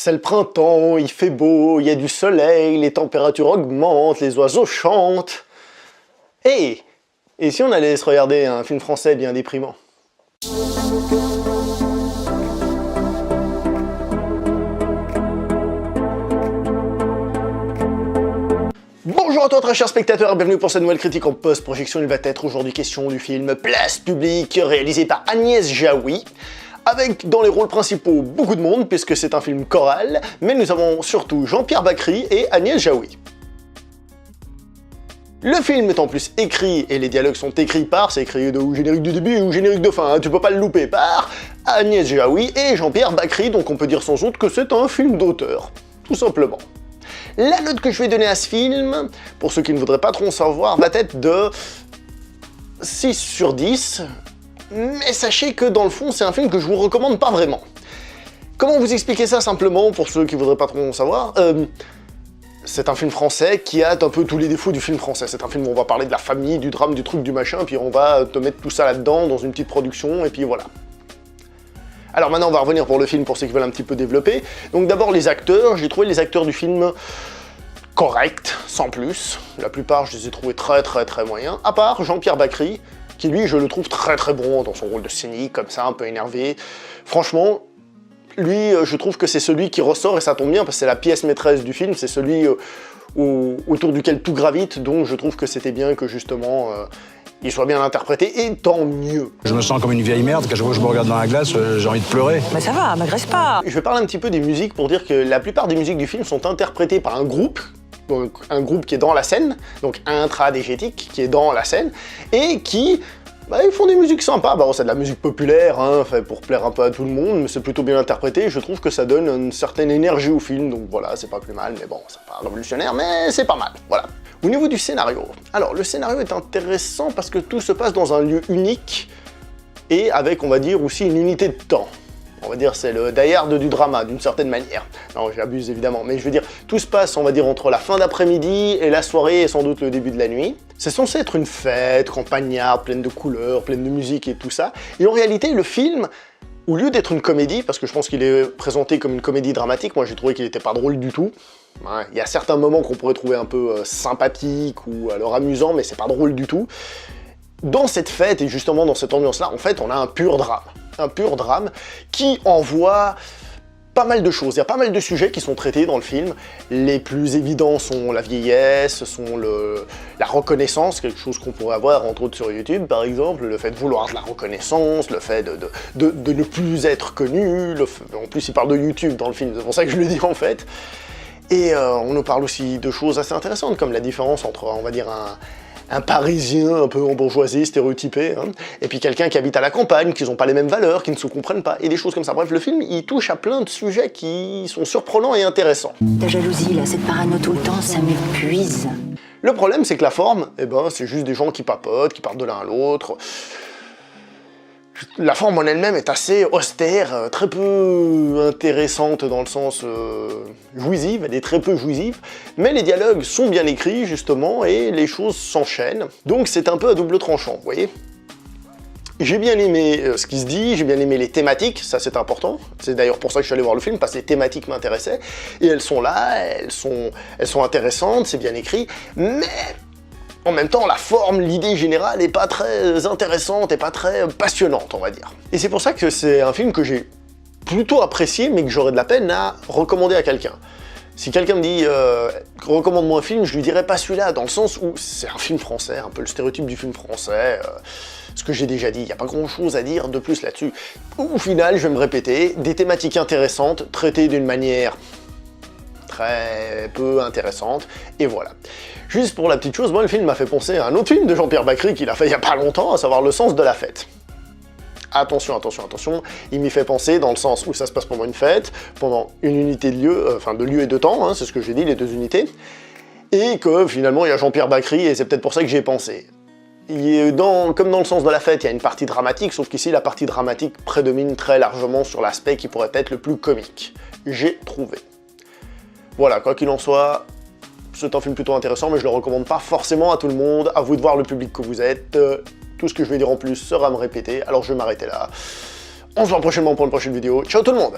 C'est le printemps, il fait beau, il y a du soleil, les températures augmentent, les oiseaux chantent. Hey! Et si on allait se regarder un film français bien déprimant? Bonjour à toi très chers spectateurs et bienvenue pour cette nouvelle critique en post-projection. Il va être aujourd'hui question du film Place Publique, réalisé par Agnès Jaoui, avec dans les rôles principaux beaucoup de monde, puisque c'est un film choral, mais nous avons surtout Jean-Pierre Bacry et Agnès Jaoui. Le film est en plus écrit, et les dialogues sont écrits par, c'est écrit au générique du début ou générique de fin, hein, tu peux pas le louper, par Agnès Jaoui et Jean-Pierre Bacry, donc on peut dire sans doute que c'est un film d'auteur, tout simplement. La note que je vais donner à ce film, pour ceux qui ne voudraient pas trop en savoir, va être de 6 sur 10, mais sachez que dans le fond, c'est un film que je vous recommande pas vraiment. Comment vous expliquer ça simplement, pour ceux qui voudraient pas trop en savoir? C'est un film français qui a un peu tous les défauts du film français. C'est un film où on va parler de la famille, du drame, du truc, du machin, puis on va te mettre tout ça là-dedans, dans une petite production, et puis voilà. Alors maintenant, on va revenir pour le film, pour ceux qui veulent un petit peu développer. Donc d'abord, les acteurs. J'ai trouvé les acteurs du film corrects, sans plus. La plupart, je les ai trouvés très moyens, à part Jean-Pierre Bacry, qui lui, je le trouve très bon dans son rôle de cynique, comme ça, un peu énervé. Franchement, lui, je trouve que c'est celui qui ressort, et ça tombe bien, parce que c'est la pièce maîtresse du film, c'est celui autour duquel tout gravite, donc je trouve que c'était bien que justement, il soit bien interprété, et tant mieux. Je me sens comme une vieille merde, qu'à chaque fois que je me regarde dans la glace, j'ai envie de pleurer. Mais ça va, m'agresse pas. Je vais parler un petit peu des musiques pour dire que la plupart des musiques du film sont interprétées par un groupe, donc un groupe qui est dans la scène, donc intradégétique, qui est dans la scène, et qui... ils font des musiques sympas, c'est de la musique populaire, hein, fait pour plaire un peu à tout le monde, mais c'est plutôt bien interprété, et je trouve que ça donne une certaine énergie au film, donc voilà, c'est pas plus mal, mais bon, c'est pas révolutionnaire, mais c'est pas mal, voilà. Au niveau du scénario, alors le scénario est intéressant parce que tout se passe dans un lieu unique, et avec, on va dire, aussi une unité de temps. On va dire c'est le die hard du drama, d'une certaine manière. Non, j'abuse évidemment, mais je veux dire, tout se passe, on va dire, entre la fin d'après-midi et la soirée et sans doute le début de la nuit. C'est censé être une fête campagnarde, pleine de couleurs, pleine de musique et tout ça. Et en réalité, le film, au lieu d'être une comédie, parce que je pense qu'il est présenté comme une comédie dramatique, moi j'ai trouvé qu'il était pas drôle du tout. Il y a certains moments qu'on pourrait trouver un peu sympathiques ou alors amusants, mais c'est pas drôle du tout. Dans cette fête et justement dans cette ambiance-là, en fait, on a un pur drame. Un pur drame qui envoie pas mal de choses. Il y a pas mal de sujets qui sont traités dans le film. Les plus évidents sont la vieillesse, sont la reconnaissance, quelque chose qu'on pourrait avoir entre autres sur YouTube par exemple, le fait de vouloir de la reconnaissance, le fait de ne plus être connu, en plus il parle de YouTube dans le film, c'est pour ça que je le dis en fait. Et on nous parle aussi de choses assez intéressantes, comme la différence entre, on va dire, un Parisien un peu bourgeoisie, stéréotypé, hein, et puis quelqu'un qui habite à la campagne, qui n'ont pas les mêmes valeurs, qui ne se comprennent pas, et des choses comme ça. Bref, le film, il touche à plein de sujets qui sont surprenants et intéressants. Ta jalousie, là, cette parano tout le temps, ça m'épuise. Le problème, c'est que la forme, c'est juste des gens qui papotent, qui parlent de l'un à l'autre. La forme en elle-même est assez austère, très peu intéressante dans le sens jouisive, elle est très peu jouisive, mais les dialogues sont bien écrits justement et les choses s'enchaînent, donc c'est un peu à double tranchant, vous voyez. J'ai bien aimé ce qui se dit, j'ai bien aimé les thématiques, ça c'est important, c'est d'ailleurs pour ça que je suis allé voir le film, parce que les thématiques m'intéressaient, et elles sont là, elles sont intéressantes, c'est bien écrit, mais... en même temps, la forme, l'idée générale est pas très intéressante et pas très passionnante, on va dire. Et c'est pour ça que c'est un film que j'ai plutôt apprécié, mais que j'aurais de la peine à recommander à quelqu'un. Si quelqu'un me dit « recommande-moi un film », je lui dirais pas celui-là, dans le sens où c'est un film français, un peu le stéréotype du film français, ce que j'ai déjà dit, il n'y a pas grand-chose à dire de plus là-dessus. Au final, je vais me répéter, des thématiques intéressantes, traitées d'une manière très peu intéressante, et voilà. Juste pour la petite chose, moi le film m'a fait penser à un autre film de Jean-Pierre Bacry qu'il a fait il y a pas longtemps, à savoir Le Sens de la Fête. Attention, il m'y fait penser dans le sens où ça se passe pendant une fête, pendant une unité de lieu, de lieu et de temps, hein, c'est ce que j'ai dit, les deux unités, et que finalement il y a Jean-Pierre Bacry, et c'est peut-être pour ça que j'y ai pensé. Comme dans Le Sens de la Fête, il y a une partie dramatique, sauf qu'ici la partie dramatique prédomine très largement sur l'aspect qui pourrait être le plus comique. J'ai trouvé. Voilà, quoi qu'il en soit, c'est un film plutôt intéressant, mais je le recommande pas forcément à tout le monde, à vous de voir le public que vous êtes. Tout ce que je vais dire en plus sera à me répéter, alors je vais m'arrêter là. On se voit prochainement pour une prochaine vidéo. Ciao tout le monde!